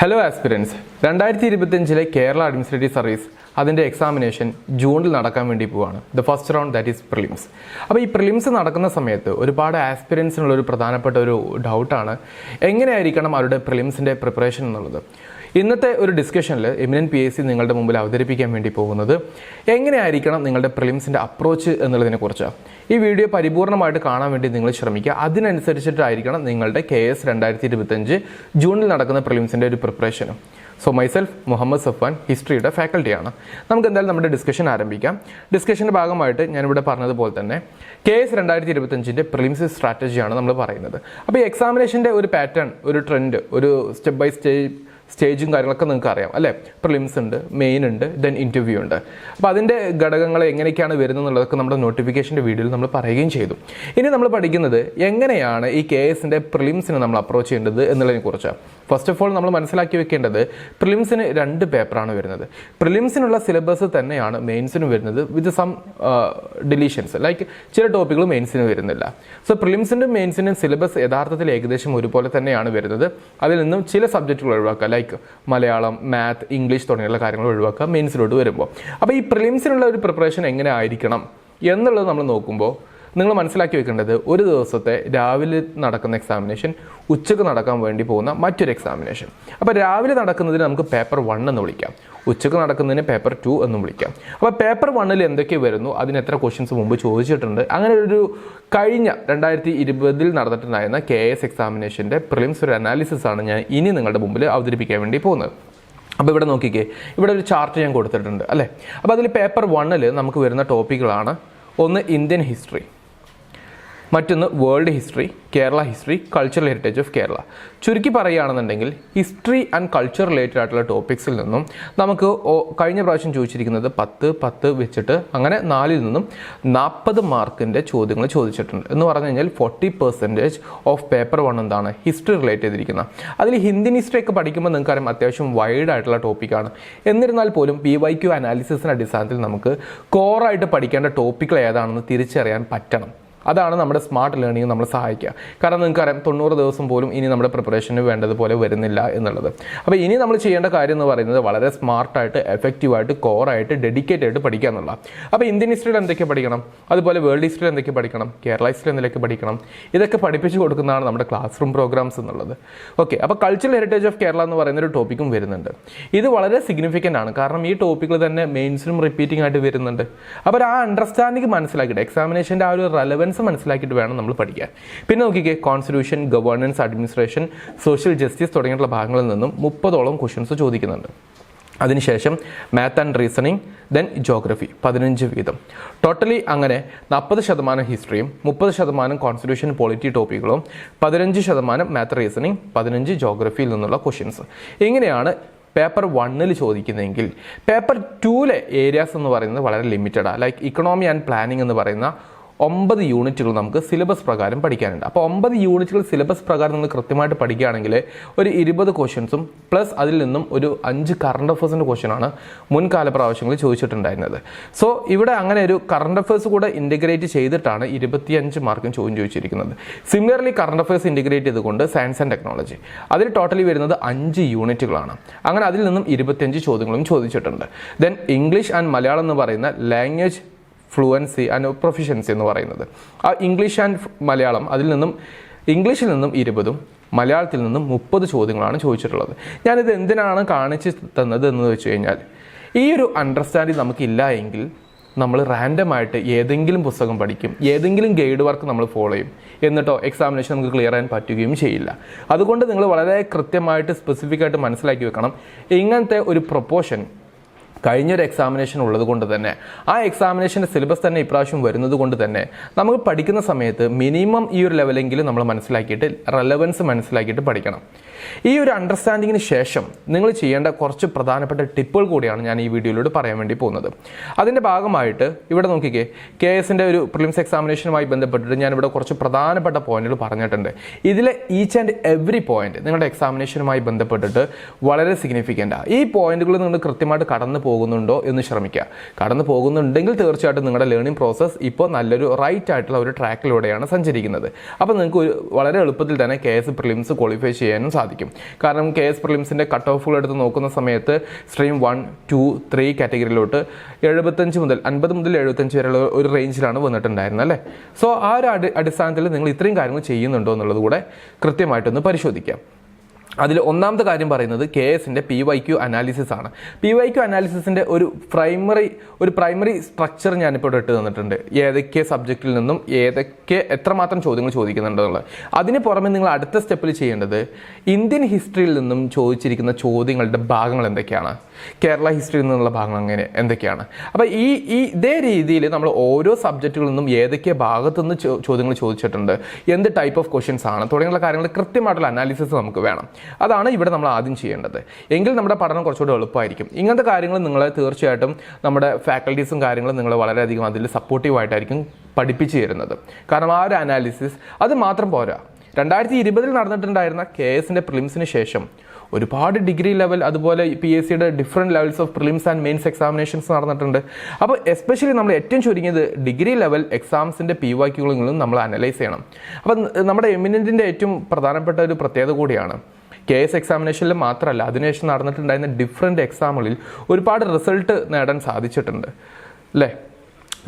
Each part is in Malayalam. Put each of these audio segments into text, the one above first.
Hello aspirants, 2025 Kerala administrative service അതിൻ്റെ എക്സാമിനേഷൻ ജൂണിൽ നടക്കാൻ വേണ്ടി പോവാണ്. The first round, that is prelims. അപ്പോൾ ഈ പ്രിലിംസ് നടക്കുന്ന സമയത്ത് ഒരുപാട് ആസ്പിരൻസിനുള്ള ഒരു പ്രധാനപ്പെട്ട ഒരു ഡൗട്ടാണ് എങ്ങനെയായിരിക്കണം അവരുടെ പ്രിലിംസിൻ്റെ പ്രിപ്പറേഷൻ എന്നുള്ളത്. ഇന്നത്തെ ഒരു ഡിസ്കഷനിൽ എമിനന്റ് PSC നിങ്ങളുടെ മുമ്പിൽ അവതരിപ്പിക്കാൻ വേണ്ടി പോകുന്നത് എങ്ങനെയായിരിക്കണം നിങ്ങളുടെ പ്രിലിംസിൻ്റെ അപ്രോച്ച് എന്നുള്ളതിനെക്കുറിച്ചാണ്. ഈ വീഡിയോ പരിപൂർണമായിട്ട് കാണാൻ വേണ്ടി നിങ്ങൾ ശ്രമിക്കുക. അതിനനുസരിച്ചിട്ടായിരിക്കണം നിങ്ങളുടെ KS 2025 ജൂണിൽ നടക്കുന്ന പ്രിലിംസിൻ്റെ ഒരു പ്രിപ്പറേഷനും. സോ മൈസെൽഫ് മുഹമ്മദ് സഫ്വാൻ, ഹിസ്റ്ററിയുടെ ഫാക്കൽറ്റിയാണ്. നമുക്ക് എന്തായാലും നമ്മുടെ ഡിസ്കഷൻ ആരംഭിക്കാം. ഡിസ്കഷൻ്റെ ഭാഗമായിട്ട് ഞാനിവിടെ പറഞ്ഞതുപോലെ തന്നെ KS 2025 പ്രിലിംസ് സ്ട്രാറ്റജിയാണ് നമ്മൾ പറയുന്നത്. അപ്പോൾ ഈ എക്സാമിനേഷൻ്റെ ഒരു പാറ്റേൺ, ഒരു ട്രെൻഡ്, ഒരു സ്റ്റെപ്പ് ബൈ സ്റ്റേജും കാര്യങ്ങളൊക്കെ നിങ്ങൾക്ക് അറിയാം അല്ലേ. പ്രിലിംസ് ഉണ്ട്, മെയിൻ ഉണ്ട്, ദെൻ ഇൻ്റർവ്യൂ ഉണ്ട്. അപ്പോൾ അതിൻ്റെ ഘടകങ്ങൾ എങ്ങനെയൊക്കെയാണ് വരുന്നത് എന്നുള്ളതൊക്കെ നമ്മുടെ നോട്ടിഫിക്കേഷൻ്റെ വീഡിയോയിൽ നമ്മൾ പറയുകയും ചെയ്തു. ഇനി നമ്മൾ പഠിക്കുന്നത് എങ്ങനെയാണ് ഈ KSൻ്റെ പ്രിലിംസിന് നമ്മൾ അപ്രോച്ച് ചെയ്യേണ്ടത് എന്നുള്ളതിനെക്കുറിച്ചാണ്. ഫസ്റ്റ് ഓഫ് ഓൾ നമ്മൾ മനസ്സിലാക്കി വെക്കേണ്ടത് പ്രിലിംസിന് 2 പേപ്പറാണ് വരുന്നത്. പ്രിലിംസിനുള്ള സിലബസ് തന്നെയാണ് മെയിൻസിനും വരുന്നത്, വിത്ത് സം ഡിലീഷൻസ്. ലൈക്ക് ചില ടോപ്പിക്കുകൾ മെയിൻസിന് വരുന്നില്ല. സോ പ്രിലിംസിൻ്റെ മെയിൻസിൻ്റെ സിലബസ് യഥാർത്ഥത്തിൽ ഏകദേശം ഒരുപോലെ തന്നെയാണ് വരുന്നത്. അതിൽ നിന്നും ചില സബ്ജക്റ്റുകൾ ഒഴിവാക്കുക, ലൈക്ക് മലയാളം, മാത്ത്, ഇംഗ്ലീഷ് തുടങ്ങിയുള്ള കാര്യങ്ങൾ ഒഴിവാക്കുക മെയിൻസിലോട്ട് വരുമ്പോൾ. അപ്പോൾ ഈ പ്രിലിംസിനുള്ള ഒരു പ്രിപ്പറേഷൻ എങ്ങനെ ആയിരിക്കണം എന്നുള്ളത് നമ്മൾ നോക്കുമ്പോൾ നിങ്ങൾ മനസ്സിലാക്കി വെക്കേണ്ടത് ഒരു ദിവസത്തെ രാവിലെ നടക്കുന്ന എക്സാമിനേഷൻ, ഉച്ചക്ക് നടക്കാൻ വേണ്ടി പോകുന്ന മറ്റൊരു എക്സാമിനേഷൻ. അപ്പോൾ രാവിലെ നടക്കുന്നതിന് നമുക്ക് പേപ്പർ 1 എന്ന് വിളിക്കാം, ഉച്ചക്ക് നടക്കുന്നതിന് പേപ്പർ 2 എന്നും വിളിക്കാം. അപ്പോൾ പേപ്പർ 1 എന്തൊക്കെ വരുന്നു, അതിന് എത്ര ക്വസ്റ്റ്യൻസ് മുമ്പ് ചോദിച്ചിട്ടുണ്ട്, അങ്ങനെ ഒരു കഴിഞ്ഞ 2020 നടന്നിട്ടുണ്ടായിരുന്ന KS എക്സാമിനേഷൻ്റെ പ്രിലിംസ് ഒരു അനാലിസിസ് ആണ് ഞാൻ ഇനി നിങ്ങളുടെ മുമ്പിൽ അവതരിപ്പിക്കാൻ വേണ്ടി പോകുന്നത്. അപ്പോൾ ഇവിടെ നോക്കിക്കേ, ഇവിടെ ഒരു ചാർട്ട് ഞാൻ കൊടുത്തിട്ടുണ്ട് അല്ലേ. അപ്പോൾ അതിൽ പേപ്പർ 1 നമുക്ക് വരുന്ന ടോപ്പിക്കുകളാണ്. ഒന്ന് ഇന്ത്യൻ ഹിസ്റ്ററി, മറ്റൊന്ന് world history, Kerala history, cultural heritage of Kerala. ചുരുക്കി പറയുകയാണെന്നുണ്ടെങ്കിൽ ഹിസ്റ്ററി ആൻഡ് കൾച്ചർ റിലേറ്റഡ് ആയിട്ടുള്ള ടോപ്പിക്സിൽ നിന്നും നമുക്ക് കഴിഞ്ഞ പ്രാവശ്യം ചോദിച്ചിരിക്കുന്നത് 10 വെച്ചിട്ട് അങ്ങനെ 4 നിന്നും 40 മാർക്കിൻ്റെ ചോദ്യങ്ങൾ ചോദിച്ചിട്ടുണ്ട്. എന്ന് പറഞ്ഞു കഴിഞ്ഞാൽ 40% ഓഫ് പേപ്പർ 1 എന്താണ്, ഹിസ്റ്ററി റിലേറ്റ് ചെയ്തിരിക്കുന്നത്. അതിൽ ഇന്ത്യൻ ഹിസ്റ്ററി ഒക്കെ പഠിക്കുമ്പോൾ നിങ്ങൾക്കറിയാം അത്യാവശ്യം വൈഡ് ആയിട്ടുള്ള ടോപ്പിക്കാണ്. എന്നിരുന്നാൽ പോലും PYQ അനാലിസിസിൻ്റെ അടിസ്ഥാനത്തിൽ നമുക്ക് കോറായിട്ട് പഠിക്കേണ്ട ടോപ്പിക്കുകൾ ഏതാണെന്ന് തിരിച്ചറിയാൻ പറ്റണം. അതാണ് നമ്മുടെ സ്മാർട്ട് ലേണിംഗ് നമ്മളെ സഹായിക്കുക. കാരണം നിങ്ങൾക്കറിയാം 90 ദിവസം പോലും ഇനി നമ്മുടെ പ്രിപ്പറേഷന് വേണ്ടതുപോലെ വരുന്നില്ല എന്നുള്ളത്. അപ്പോൾ ഇനി നമ്മൾ ചെയ്യേണ്ട കാര്യം എന്ന് പറയുന്നത് വളരെ സ്മാർട്ടായിട്ട്, എഫക്റ്റീവായിട്ട്, കോറായിട്ട്, ഡെഡിക്കേറ്റ് ആയിട്ട് പഠിക്കുക എന്നുള്ള. അപ്പോൾ ഇന്ത്യൻ ഹിസ്റ്ററിയിൽ എന്തൊക്കെ പഠിക്കണം, അതുപോലെ വേൾഡ് ഹിസ്റ്ററിയിൽ എന്തൊക്കെ പഠിക്കണം, കേരള ഹിസ്റ്ററി എന്തൊക്കെ പഠിക്കണം, ഇതൊക്കെ പഠിപ്പിച്ച് കൊടുക്കുന്നതാണ് നമ്മുടെ ക്ലാസ് റൂം പ്രോഗ്രാംസ് എന്നുള്ളത്. ഓക്കെ, അപ്പോൾ കൾച്ചറൽ ഹെറിറ്റേജ് ഓഫ് കേരള എന്ന് പറയുന്ന ഒരു ടോപ്പിക്കും വരുന്നുണ്ട്. ഇത് വളരെ സിഗ്നിഫിക്കൻ്റ് ആണ്, കാരണം ഈ ടോപ്പിക്കിൽ തന്നെ മെയിൻസിനും റിപ്പീറ്റിംഗ് ആയിട്ട് വരുന്നുണ്ട്. അപ്പോൾ ആ അണ്ടർസ്റ്റാൻഡിങ് മനസ്സിലാക്കിയിട്ട് എക്സാമിനേഷൻ്റെ ആ ഒരു റെലവൻസ് മനസ്സിലാക്കിയിട്ട് വേണം നമ്മൾ പഠിക്കാൻ. പിന്നെ നോക്കിക്കേ, constitution, governance, administration, social justice തുടങ്ങിയിട്ടുള്ള ഭാഗങ്ങളിൽ നിന്നും 30ഓളം ക്വസ്റ്റ്യൻസ് ചോദിക്കുന്നുണ്ട്. അതിനുശേഷം math and reasoning, then geography 15 വീതം. ടോട്ടലി അങ്ങനെ 40% ഹിസ്റ്ററിയും 30% കോൺസ്റ്റിറ്റ്യൂഷൻ പോളിറ്റി ടോപ്പിക്കുകളും 15% മാത്ത് റീസണിങ്, 15 ജോഗ്രഫിയിൽ നിന്നുള്ള ക്വസ്റ്റ്യൻസ്. ഇങ്ങനെയാണ് പേപ്പർ 1 ചോദിക്കുന്നതെങ്കിൽ പേപ്പർ 2 ഏരിയാസ് എന്ന് പറയുന്നത് വളരെ ലിമിറ്റഡാണ്. ലൈക്ക് ഇക്കണോമി ആൻഡ് പ്ലാനിങ് എന്ന് പറയുന്ന 9 യൂണിറ്റുകൾ നമുക്ക് സിലബസ് പ്രകാരം പഠിക്കാനുണ്ട്. അപ്പോൾ 9 യൂണിറ്റുകൾ സിലബസ് പ്രകാരം നിങ്ങൾ കൃത്യമായിട്ട് പഠിക്കുകയാണെങ്കിൽ ഒരു 20 ക്വസ്റ്റ്യൻസും പ്ലസ് അതിൽ നിന്നും ഒരു 5 കറണ്ട് അഫേഴ്സിൻ്റെ ക്വസ്റ്റ്യനാണ് മുൻകാല പ്രാവശ്യങ്ങളിൽ ചോദിച്ചിട്ടുണ്ടായിരുന്നത്. സോ ഇവിടെ അങ്ങനെ ഒരു കറണ്ട് അഫേഴ്സ് കൂടെ ഇൻറ്റഗ്രേറ്റ് ചെയ്തിട്ടാണ് 25 മാർക്കും ചോദിച്ചിരിക്കുന്നത്. സിമിലർലി കറണ്ട് അഫേഴ്സ് ഇൻറ്റഗ്രേറ്റ് ചെയ്തുകൊണ്ട് സയൻസ് ആൻഡ് ടെക്നോളജി, അതിൽ ടോട്ടലി വരുന്നത് 5 യൂണിറ്റുകളാണ്. അങ്ങനെ അതിൽ നിന്നും 25 ചോദ്യങ്ങളും ചോദിച്ചിട്ടുണ്ട്. ദെൻ ഇംഗ്ലീഷ് ആൻഡ് മലയാളം എന്ന് പറയുന്ന ലാംഗ്വേജ് ഫ്ലുവൻസി ആൻഡ് പ്രൊഫിഷ്യൻസി എന്ന് പറയുന്നത്, ആ ഇംഗ്ലീഷ് ആൻഡ് മലയാളം, അതിൽ നിന്നും ഇംഗ്ലീഷിൽ നിന്നും 20ഉം മലയാളത്തിൽ നിന്നും 30 ചോദ്യങ്ങളാണ് ചോദിച്ചിട്ടുള്ളത്. ഞാനിത് എന്തിനാണ് കാണിച്ച് തന്നത് എന്ന് വെച്ച് കഴിഞ്ഞാൽ, ഈ ഒരു അണ്ടർസ്റ്റാൻഡിങ് നമുക്കില്ല എങ്കിൽ നമ്മൾ റാൻഡമായിട്ട് ഏതെങ്കിലും പുസ്തകം പഠിക്കും, ഏതെങ്കിലും ഗൈഡ് വർക്ക് നമ്മൾ ഫോളോ ചെയ്യും, എന്നിട്ടോ എക്സാമിനേഷൻ നമുക്ക് ക്ലിയർ ചെയ്യാൻ പറ്റുകയും ചെയ്യില്ല. അതുകൊണ്ട് നിങ്ങൾ വളരെ കൃത്യമായിട്ട് സ്പെസിഫിക് ആയിട്ട് മനസ്സിലാക്കി വെക്കണം. ഇങ്ങനത്തെ ഒരു പ്രൊപ്പോർഷൻ കഴിഞ്ഞൊരു എക്സാമിനേഷൻ ഉള്ളത് കൊണ്ട് തന്നെ, ആ എക്സാമിനേഷൻ്റെ സിലബസ് തന്നെ ഇപ്രാവശ്യം വരുന്നത് കൊണ്ട് തന്നെ നമുക്ക് പഠിക്കുന്ന സമയത്ത് മിനിമം ഈ ഒരു ലെവലെങ്കിലും നമ്മൾ മനസ്സിലാക്കിയിട്ട് റെലവൻസ് മനസ്സിലാക്കിയിട്ട് പഠിക്കണം. ഈ ഒരു അണ്ടർസ്റ്റാൻഡിങ്ങിന് ശേഷം നിങ്ങൾ ചെയ്യേണ്ട കുറച്ച് പ്രധാനപ്പെട്ട ടിപ്പുകൾ കൂടിയാണ് ഞാൻ ഈ വീഡിയോയിലൂടെ പറയാൻ വേണ്ടി പോകുന്നത്. അതിൻ്റെ ഭാഗമായിട്ട് ഇവിടെ നോക്കിക്കേ, KSൻ്റെ ഒരു പ്രിലിംസ് എക്സാമിനേഷനുമായി ബന്ധപ്പെട്ടിട്ട് ഞാനിവിടെ കുറച്ച് പ്രധാനപ്പെട്ട പോയിന്റുകൾ പറഞ്ഞിട്ടുണ്ട്. ഇതിലെ ഈച്ച് ആൻഡ് എവറി പോയിന്റ് നിങ്ങളുടെ എക്സാമിനേഷനുമായി ബന്ധപ്പെട്ടിട്ട് വളരെ സിഗ്നിഫിക്കൻ്റാണ്. ഈ പോയിന്റുകൾ നിങ്ങൾ കൃത്യമായിട്ട് കടന്നു പോകുന്നുണ്ടോ എന്ന് ശ്രമിക്കുക. കടന്നു പോകുന്നുണ്ടെങ്കിൽ തീർച്ചയായിട്ടും നിങ്ങളുടെ ലേണിംഗ് പ്രോസസ്സ് ഇപ്പോൾ നല്ലൊരു റൈറ്റ് ആയിട്ടുള്ള ഒരു ട്രാക്കിലൂടെയാണ് സഞ്ചരിക്കുന്നത്. അപ്പോൾ നിങ്ങൾക്ക് വളരെ എളുപ്പത്തിൽ തന്നെ KS പ്രിലിംസ് ക്വാളിഫൈ ചെയ്യാനും സാധിക്കും. സാധിക്കും. കാരണം KS പ്രിലിംസിൻ്റെ കട്ട് ഓഫുകൾ എടുത്ത് നോക്കുന്ന സമയത്ത് സ്ട്രീം 1, 2, 3 കാറ്റഗറിയിലോട്ട് 50 മുതൽ 75 വരെയുള്ള ഒരു റേഞ്ചിലാണ് വന്നിട്ടുണ്ടായിരുന്നത് അല്ലേ. സോ ആ ഒരു അടിസ്ഥാനത്തിൽ നിങ്ങൾ ഇത്രയും കാര്യങ്ങൾ ചെയ്യുന്നുണ്ടോ എന്നുള്ളത് കൂടെ കൃത്യമായിട്ടൊന്ന് പരിശോധിക്കാം. അതിൽ ഒന്നാമത്തെ കാര്യം പറയുന്നത് KSൻ്റെ PYQ അനാലിസിസ് ആണ്. PYQ അനാലിസിസിൻ്റെ ഒരു പ്രൈമറി സ്ട്രക്ചർ ഞാനിപ്പോൾ ഇട്ട് തന്നിട്ടുണ്ട്. ഏതൊക്കെ സബ്ജക്റ്റിൽ നിന്നും എത്രമാത്രം ചോദ്യങ്ങൾ ചോദിക്കുന്നുണ്ടെന്നുള്ളത്. അതിന് പുറമെ നിങ്ങൾ അടുത്ത സ്റ്റെപ്പിൽ ചെയ്യേണ്ടത് ഇന്ത്യൻ ഹിസ്റ്ററിയിൽ നിന്നും ചോദിച്ചിരിക്കുന്ന ചോദ്യങ്ങളുടെ ഭാഗങ്ങൾ എന്തൊക്കെയാണ്, കേരള ഹിസ്റ്ററിയിൽ നിന്നുള്ള ഭാഗങ്ങൾ എന്തൊക്കെയാണ്. അപ്പോൾ ഇതേ രീതിയിൽ നമ്മൾ ഓരോ സബ്ജക്റ്റുകളിൽ നിന്നും ഏതൊക്കെ ഭാഗത്തുനിന്ന് ചോദ്യങ്ങൾ ചോദിച്ചിട്ടുണ്ട്, എന്ത് ടൈപ്പ് ഓഫ് ക്വസ്റ്റ്യൻസ് ആണ് തുടങ്ങിയുള്ള കാര്യങ്ങൾ കൃത്യമായിട്ടുള്ള അനാലിസിസ് നമുക്ക് വേണം. അതാണ് ഇവിടെ നമ്മൾ ആദ്യം ചെയ്യേണ്ടത്. എങ്കിൽ നമ്മുടെ പഠനം കുറച്ചുകൂടി എളുപ്പമായിരിക്കും. ഇങ്ങനത്തെ കാര്യങ്ങൾ നിങ്ങൾ തീർച്ചയായിട്ടും നമ്മുടെ ഫാക്കൽറ്റീസും കാര്യങ്ങളും നിങ്ങൾ വളരെയധികം അതിൽ സപ്പോർട്ടീവായിട്ടായിരിക്കും പഠിപ്പിച്ചു തരുന്നത്. കാരണം ആ ഒരു അനാലിസിസ് അത് മാത്രം പോരാ. 2020 നടന്നിട്ടുണ്ടായിരുന്ന KSൻ്റെ പ്രിലിംസിന് ശേഷം ഒരുപാട് ഡിഗ്രി ലെവൽ അതുപോലെ PSCയുടെ different levels of prelims and mains examinations നടന്നിട്ടുണ്ട്. അപ്പോൾ എസ്പെഷ്യലി നമ്മൾ ഏറ്റവും ചുരുങ്ങിയത് ഡിഗ്രി ലെവൽ എക്സാംസിൻ്റെ PYQകളും നമ്മൾ അനലൈസ് ചെയ്യണം. അപ്പം നമ്മുടെ എമിനൻറ്റിൻ്റെ ഏറ്റവും പ്രധാനപ്പെട്ട ഒരു പ്രത്യേകത കൂടിയാണ്. KS എക്സാമിനേഷനിൽ മാത്രമല്ല, അതിനുശേഷം നടന്നിട്ടുണ്ടായിരുന്ന ഡിഫറെൻറ്റ് എക്സാമുകളിൽ ഒരുപാട് റിസൾട്ട് നേടാൻ സാധിച്ചിട്ടുണ്ട് അല്ലേ.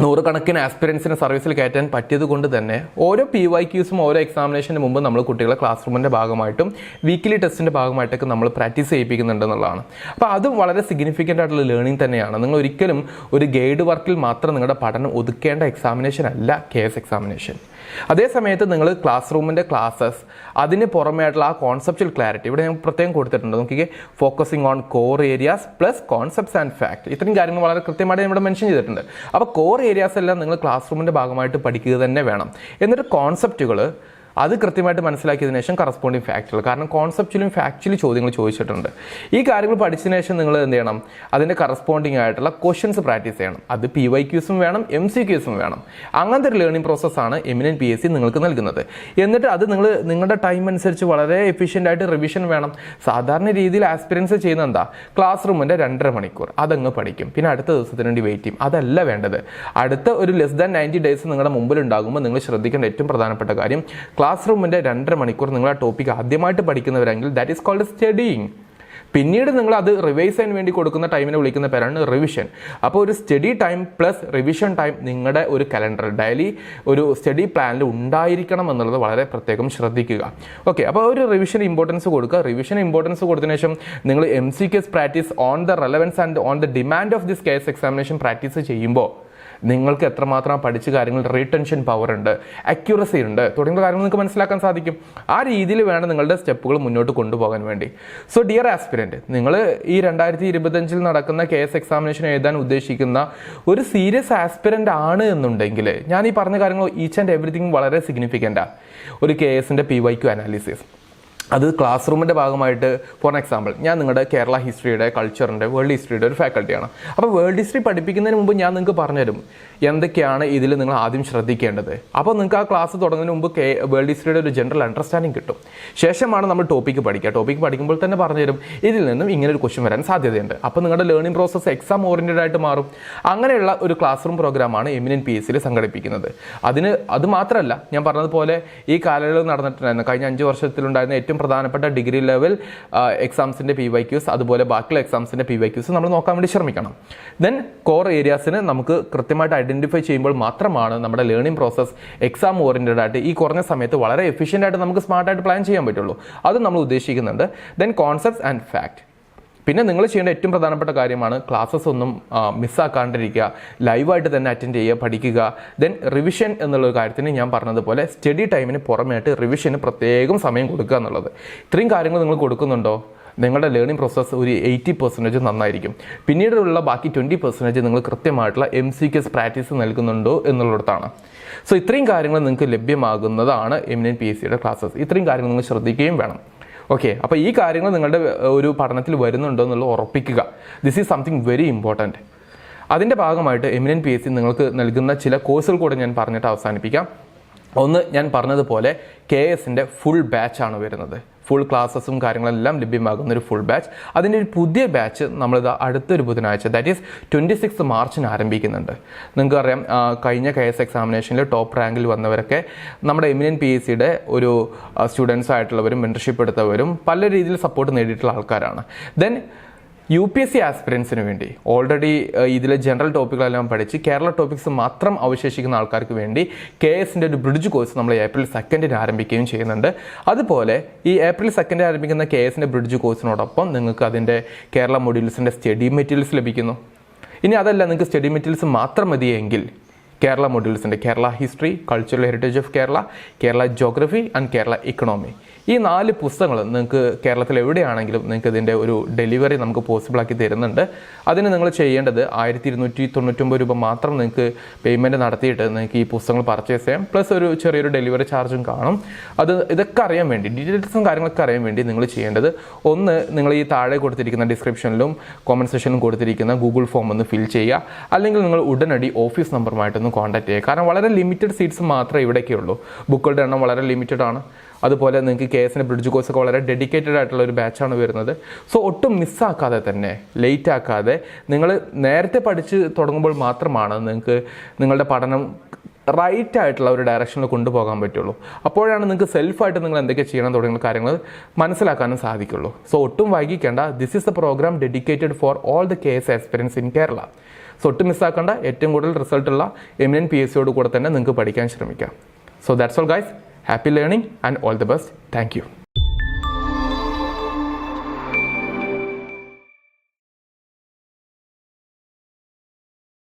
100 കണക്കിന് ആസ്പിരൻസിനെ സർവീസിൽ കയറ്റാൻ പറ്റിയത് കൊണ്ട് തന്നെ ഓരോ PYQസും ഓരോ എക്സാമിനേഷന് മുമ്പ് നമ്മൾ കുട്ടികളെ ക്ലാസ് റൂമിൻ്റെ ഭാഗമായിട്ടും വീക്കിലി ടെസ്റ്റിൻ്റെ ഭാഗമായിട്ടൊക്കെ നമ്മൾ പ്രാക്ടീസ് ചെയ്യിപ്പിക്കുന്നുണ്ടെന്നുള്ളതാണ്. അപ്പോൾ അതും വളരെ സിഗ്നിഫിക്കൻ്റ് ആയിട്ടുള്ള ലേണിംഗ് തന്നെയാണ്. നിങ്ങൾ ഒരിക്കലും ഒരു ഗൈഡ് വർക്കിൽ മാത്രം നിങ്ങളുടെ പഠനം ഒതുക്കേണ്ട എക്സാമിനേഷൻ അല്ല KS എക്സാമിനേഷൻ. അതേ സമയത്ത് നിങ്ങൾ ക്ലാസ് റൂമിൻ്റെ ക്ലാസ്സസ് അതിന് പുറമേയായിട്ടുള്ള ആ കോൺസെപ്ച്വൽ ക്ലാരിറ്റി ഇവിടെ ഞാൻ പ്രത്യേകം കൊടുത്തിട്ടുണ്ട്. നോക്കിക്കേ, focusing on core areas plus concepts and fact, ഇത്രയും കാര്യങ്ങൾ വളരെ കൃത്യമായിട്ട് ഇവിടെ മെൻഷൻ ചെയ്തിട്ടുണ്ട്. അപ്പോൾ കോർ ഏരിയാസ് എല്ലാം നിങ്ങൾ ക്ലാസ് റൂമിൻ്റെ ഭാഗമായിട്ട് പഠിക്കുക തന്നെ വേണം. എന്നിട്ട് കോൺസെപ്റ്റുകൾ അത് കൃത്യമായിട്ട് മനസ്സിലാക്കിയതിനു ശേഷം കറസ്പോണ്ടിങ് ഫാക്റ്റുകൾ, കാരണം കോൺസെപ്ച്വലും ഫാക്ച്വലി ചോദ്യങ്ങൾ ചോദിച്ചിട്ടുണ്ട്. ഈ കാര്യങ്ങൾ പഠിച്ചതിന് ശേഷം നിങ്ങൾ എന്ത് ചെയ്യണം, അതിൻ്റെ കറസ്പോണ്ടിങ് ആയിട്ടുള്ള ക്വസ്റ്റ്യൻസ് പ്രാക്ടീസ് ചെയ്യണം. അത് PYQസും വേണം, MCQസും വേണം. അങ്ങനത്തെ ഒരു ലേണിംഗ് പ്രോസസ്സാണ് എമിനൻറ്റ് PSC നിങ്ങൾക്ക് നൽകുന്നത്. എന്നിട്ട് അത് നിങ്ങളുടെ ടൈം അനുസരിച്ച് വളരെ എഫിഷ്യൻ്റ് ആയിട്ട് റിവിഷൻ വേണം. സാധാരണ രീതിയിൽ ആസ്പിരൻസ് ചെയ്യുന്ന എന്താ, ക്ലാസ് റൂമിൻ്റെ 2.5 മണിക്കൂർ അതങ്ങ് പഠിക്കും, പിന്നെ അടുത്ത ദിവസത്തിന് വേണ്ടി വെയിറ്റ് ചെയ്യും. അതല്ല വേണ്ടത്. അടുത്ത ഒരു ലെസ് ദാൻ 90 ഡേയ്സ് നിങ്ങളുടെ മുമ്പിൽ ഉണ്ടാകുമ്പോൾ നിങ്ങൾ ശ്രദ്ധിക്കേണ്ട ഏറ്റവും പ്രധാനപ്പെട്ട കാര്യം, ക്ലാസ് റൂമിൻ്റെ 2.5 മണിക്കൂർ നിങ്ങൾ ആ ടോപ്പിക് ആദ്യമായിട്ട് പഠിക്കുന്നവരെങ്കിൽ ദാറ്റ് ഈസ് കോൾഡ് സ്റ്റഡിയിങ്. പിന്നീട് നിങ്ങൾ അത് റിവൈസ് ചെയ്യാൻ വേണ്ടി കൊടുക്കുന്ന ടൈമിനെ വിളിക്കുന്ന പേരാണ് റിവിഷൻ. അപ്പോൾ ഒരു study time plus revision time നിങ്ങളുടെ ഒരു കലണ്ടർ ഡെയിലി ഒരു സ്റ്റഡി പ്ലാനിൽ ഉണ്ടായിരിക്കണം എന്നുള്ളത് വളരെ പ്രത്യേകം ശ്രദ്ധിക്കുക. ഓക്കെ, അപ്പോൾ ഒരു റിവിഷൻ ഇമ്പോർട്ടൻസ് കൊടുക്കുക. റിവിഷൻ ഇമ്പോർട്ടൻസ് കൊടുത്തതിന് ശേഷം നിങ്ങൾ MCQs practice on the relevance and on the demand of this KS examination practice ചെയ്യുമ്പോൾ നിങ്ങൾക്ക് എത്രമാത്രം പഠിച്ച കാര്യങ്ങൾ റീടെൻഷൻ പവർ ഉണ്ട്, അക്യൂറസി ഉണ്ട് തുടങ്ങിയ കാര്യങ്ങൾ നിങ്ങൾക്ക് മനസ്സിലാക്കാൻ സാധിക്കും. ആ രീതിയിൽ വേണം നിങ്ങളുടെ സ്റ്റെപ്പുകൾ മുന്നോട്ട് കൊണ്ടുപോകാൻ വേണ്ടി. സോ ഡിയർ ആസ്പിരൻറ്റ്, നിങ്ങൾ ഈ 2025 നടക്കുന്ന KS എക്സാമിനേഷൻ എഴുതാൻ ഉദ്ദേശിക്കുന്ന ഒരു സീരിയസ് ആസ്പിരൻ്റ് ആണ് എന്നുണ്ടെങ്കിൽ ഞാൻ ഈ പറഞ്ഞ കാര്യങ്ങൾ ഈച്ച് ആൻഡ് എവറിത്തിങ് വളരെ സിഗ്നിഫിക്കൻ്റാണ്. ഒരു KSൻ്റെ PYQ അനാലിസിസ് അത് ക്ലാസ് റൂമിൻ്റെ ഭാഗമായിട്ട്, ഫോർ എക്സാമ്പിൾ ഞാൻ നിങ്ങളുടെ കേരള ഹിസ്റ്ററിയുടെ, കൾച്ചറിൻ്റെ, വേൾഡ് ഹിസ്റ്ററിയുടെ ഒരു ഫാക്കൽറ്റിയാണ്. അപ്പോൾ വേൾഡ് ഹിസ്റ്ററി പഠിപ്പിക്കുന്നതിന് മുമ്പ് ഞാൻ നിങ്ങൾക്ക് പറഞ്ഞുതരും എന്തൊക്കെയാണ് ഇതിൽ നിങ്ങൾ ആദ്യം ശ്രദ്ധിക്കേണ്ടത്. അപ്പോൾ നിങ്ങൾക്ക് ആ ക്ലാസ് തുടങ്ങുന്നതിന് മുമ്പ് വേൾഡ് ഹിസ്റ്ററിയുടെ ഒരു ജനറൽ അണ്ടർസ്റ്റാൻഡിങ് കിട്ടും. ശേഷമാണ് നമ്മൾ ടോപ്പിക്ക് പഠിക്കുക. ടോപ്പിക്ക് പഠിക്കുമ്പോൾ തന്നെ പറഞ്ഞുതരും ഇതിൽ നിന്നും ഇങ്ങനെ ഒരു ക്വസ്റ്റ്യൻ വരാൻ സാധ്യതയുണ്ട്. അപ്പോൾ നിങ്ങളുടെ ലേണിംഗ് പ്രോസസ്സ് എക്സാം ഓറിയൻറ്റഡ് ആയിട്ട് മാറും. അങ്ങനെയുള്ള ഒരു ക്ലാസ് റൂം പ്രോഗ്രാമാണ് എമിനൻറ്റ് PSCയിൽ സംഘടിപ്പിക്കുന്നത്. അത് മാത്രമല്ല, ഞാൻ പറഞ്ഞതുപോലെ ഈ കാലയളവിൽ നടന്നിട്ടുണ്ടായിരുന്ന കഴിഞ്ഞ 5 വർഷത്തിലുണ്ടായിരുന്ന ഏറ്റവും പ്രധാനപ്പെട്ട ഡിഗ്രി ലെവൽ എക്സാംസിൻ്റെ PYQs അതുപോലെ ബാക്കിയുള്ള എക്സാംസിൻ്റെ PYQs നമ്മൾ നോക്കാൻ വേണ്ടി ശ്രമിക്കണം. ദെൻ കോർ ഏരിയാസിന് നമുക്ക് കൃത്യമായിട്ട് ഐഡൻറ്റിഫൈ ചെയ്യുമ്പോൾ മാത്രമാണ് നമ്മുടെ ലേണിംഗ് പ്രോസസ്സ് എക്സാം ഓറിയൻറ്റഡ് ആയിട്ട് ഈ കുറഞ്ഞ സമയത്ത് വളരെ എഫിഷ്യൻ്റ് ആയിട്ട് നമുക്ക് സ്മാർട്ടായിട്ട് പ്ലാൻ ചെയ്യാൻ പറ്റുള്ളൂ. അത് നമ്മൾ ഉദ്ദേശിക്കുന്നുണ്ട്. Then concepts and fact. പിന്നെ നിങ്ങൾ ചെയ്യേണ്ട ഏറ്റവും പ്രധാനപ്പെട്ട കാര്യമാണ് ക്ലാസ്സസ് ഒന്നും മിസ്സാക്കാണ്ടിരിക്കുക, ലൈവായിട്ട് തന്നെ അറ്റൻഡ് ചെയ്യുക, പഠിക്കുക. ദെൻ റിവിഷൻ എന്നുള്ളൊരു കാര്യത്തിന് ഞാൻ പറഞ്ഞതുപോലെ സ്റ്റഡി ടൈമിന് പുറമേയായിട്ട് റിവിഷന് പ്രത്യേകം സമയം കൊടുക്കുക എന്നുള്ളത്. ഇത്രയും കാര്യങ്ങൾ നിങ്ങൾ കൊടുക്കുന്നുണ്ടോ, നിങ്ങളുടെ ലേണിംഗ് പ്രോസസ്സ് ഒരു 80% നന്നായിരിക്കും. പിന്നീടുള്ള ബാക്കി 20% നിങ്ങൾ കൃത്യമായിട്ടുള്ള MCQs പ്രാക്ടീസ് നൽകുന്നുണ്ടോ എന്നുള്ളിടത്താണ്. സോ ഇത്രയും കാര്യങ്ങൾ നിങ്ങൾക്ക് ലഭ്യമാകുന്നതാണ് എമിനൻറ്റ് PSCയുടെ ക്ലാസ്സസ്. ഇത്രയും കാര്യങ്ങൾ നിങ്ങൾ ശ്രദ്ധിക്കുകയും വേണം. ഓക്കെ, അപ്പോൾ ഈ കാര്യങ്ങൾ നിങ്ങളുടെ ഒരു പഠനത്തിൽ വരുന്നുണ്ടോ എന്നുള്ളത് ഉറപ്പിക്കുക. This is something very important. അതിൻ്റെ ഭാഗമായിട്ട് എമിനൻറ്റ് PSC നിങ്ങൾക്ക് നൽകുന്ന ചില കോഴ്സുകൾ കൂടെ ഞാൻ പറഞ്ഞിട്ട് അവസാനിപ്പിക്കാം. ഒന്ന്, ഞാൻ പറഞ്ഞതുപോലെ KSൻ്റെ ഫുൾ ബാച്ചാണ് വരുന്നത്. ഫുൾ ക്ലാസ്സസും കാര്യങ്ങളെല്ലാം ലഭ്യമാകുന്ന ഒരു ഫുൾ ബാച്ച്. അതിൻ്റെ ഒരു പുതിയ ബാച്ച് നമ്മളിത് അടുത്തൊരു ബുധനാഴ്ച, ദാറ്റ് ഈസ് 26 മാർച്ചിന് ആരംഭിക്കുന്നുണ്ട്. നിങ്ങൾക്കറിയാം, കഴിഞ്ഞ KS എക്സാമിനേഷനിൽ ടോപ്പ് റാങ്കിൽ വന്നവരൊക്കെ നമ്മുടെ എമിനൻ PSCയുടെ ഒരു സ്റ്റുഡൻസ് ആയിട്ടുള്ളവരും മെൻറ്റർഷിപ്പ് എടുത്തവരും പല രീതിയിൽ സപ്പോർട്ട് നേടിയിട്ടുള്ള ആൾക്കാരാണ്. ദെൻ UPSC ആസ്പിറൻസിന് വേണ്ടി ഓൾറെഡി ഇതിലെ ജനറൽ ടോപ്പിക്കുകളെല്ലാം പഠിച്ച് കേരള ടോപ്പിക്സ് മാത്രം അവശേഷിക്കുന്ന ആൾക്കാർക്ക് വേണ്ടി KSൻ്റെ ഒരു ബ്രിഡ്ജ് കോഴ്സ് നമ്മൾ April 2 ആരംഭിക്കുകയും ചെയ്യുന്നുണ്ട്. അതുപോലെ ഈ April 2 ആരംഭിക്കുന്ന KSൻ്റെ ബ്രിഡ്ജ് കോഴ്സിനോടൊപ്പം നിങ്ങൾക്ക് അതിൻ്റെ കേരള മൊഡ്യൂൾസിൻ്റെ സ്റ്റഡി മെറ്റീരിയൽസ് ലഭിക്കുന്നു. ഇനി അതല്ല, നിങ്ങൾക്ക് സ്റ്റഡി മെറ്റീരിയൽസ് മാത്രം മതിയെങ്കിൽ കേരള മൊഡ്യൂൾസിൻ്റെ Kerala history, cultural heritage of Kerala, Kerala geography and Kerala economy, ഈ 4 പുസ്തകങ്ങൾ നിങ്ങൾക്ക് കേരളത്തിൽ എവിടെയാണെങ്കിലും നിങ്ങൾക്ക് ഇതിൻ്റെ ഒരു ഡെലിവറി നമുക്ക് പോസിബിളാക്കി തരുന്നുണ്ട്. അതിന് നിങ്ങൾ ചെയ്യേണ്ടത് 1299 രൂപ മാത്രം നിങ്ങൾക്ക് പേയ്മെൻറ്റ് നടത്തിയിട്ട് നിങ്ങൾക്ക് ഈ പുസ്തകങ്ങൾ പർച്ചേസ് ചെയ്യാം. പ്ലസ് ഒരു ചെറിയൊരു ഡെലിവറി ചാർജും കാണും. ഇതൊക്കെ അറിയാൻ വേണ്ടി, ഡീറ്റെയിൽസും കാര്യങ്ങളൊക്കെ അറിയാൻ വേണ്ടി നിങ്ങൾ ചെയ്യേണ്ടത്, ഒന്ന്, നിങ്ങൾ ഈ താഴെ കൊടുത്തിരിക്കുന്ന ഡിസ്ക്രിപ്ഷനിലും കോമൻറ്റ് സെക്ഷനിലും കൊടുത്തിരിക്കുന്ന ഗൂഗിൾ ഫോം ഒന്ന് ഫിൽ ചെയ്യുക. അല്ലെങ്കിൽ നിങ്ങൾ ഉടനടി ഓഫീസ് നമ്പറുമായിട്ടൊന്ന് കോൺടാക്ട് ചെയ്യുക. കാരണം വളരെ ലിമിറ്റഡ് സീറ്റ്സ് മാത്രമേ ഇവിടേക്കേ ഉള്ളൂ. ബുക്കുകളുടെ എണ്ണം വളരെ ലിമിറ്റഡ് ആണ്. അതുപോലെ നിങ്ങൾക്ക് KSൻ്റെ ബ്രിഡ്ജ് കോഴ്സൊക്കെ വളരെ ഡെഡിക്കേറ്റഡ് ആയിട്ടുള്ള ഒരു ബാച്ചാണ് വരുന്നത്. സോ ഒട്ടും മിസ്സാക്കാതെ തന്നെ, ലേറ്റ് ആക്കാതെ, നിങ്ങൾ നേരത്തെ പഠിച്ച് തുടങ്ങുമ്പോൾ മാത്രമാണ് നിങ്ങൾക്ക് നിങ്ങളുടെ പഠനം റൈറ്റ് ആയിട്ടുള്ള ഒരു ഡയറക്ഷനിൽ കൊണ്ടുപോകാൻ പറ്റുള്ളൂ. അപ്പോഴാണ് നിങ്ങൾക്ക് സെൽഫായിട്ട് നിങ്ങൾ എന്തൊക്കെ ചെയ്യണം തുടങ്ങിയ കാര്യങ്ങൾ മനസ്സിലാക്കാനും സാധിക്കുള്ളൂ. സോ ഒട്ടും വൈകിക്കേണ്ട. This is the program dedicated for all the KS aspirants in Kerala. So ഒട്ടും മിസ്സാക്കേണ്ട. ഏറ്റവും കൂടുതൽ റിസൾട്ടുള്ള എമിനൻ PSCയോട് കൂടെ തന്നെ നിങ്ങൾക്ക് പഠിക്കാൻ ശ്രമിക്കാം. So that's all guys. Happy learning and all the best. Thank you.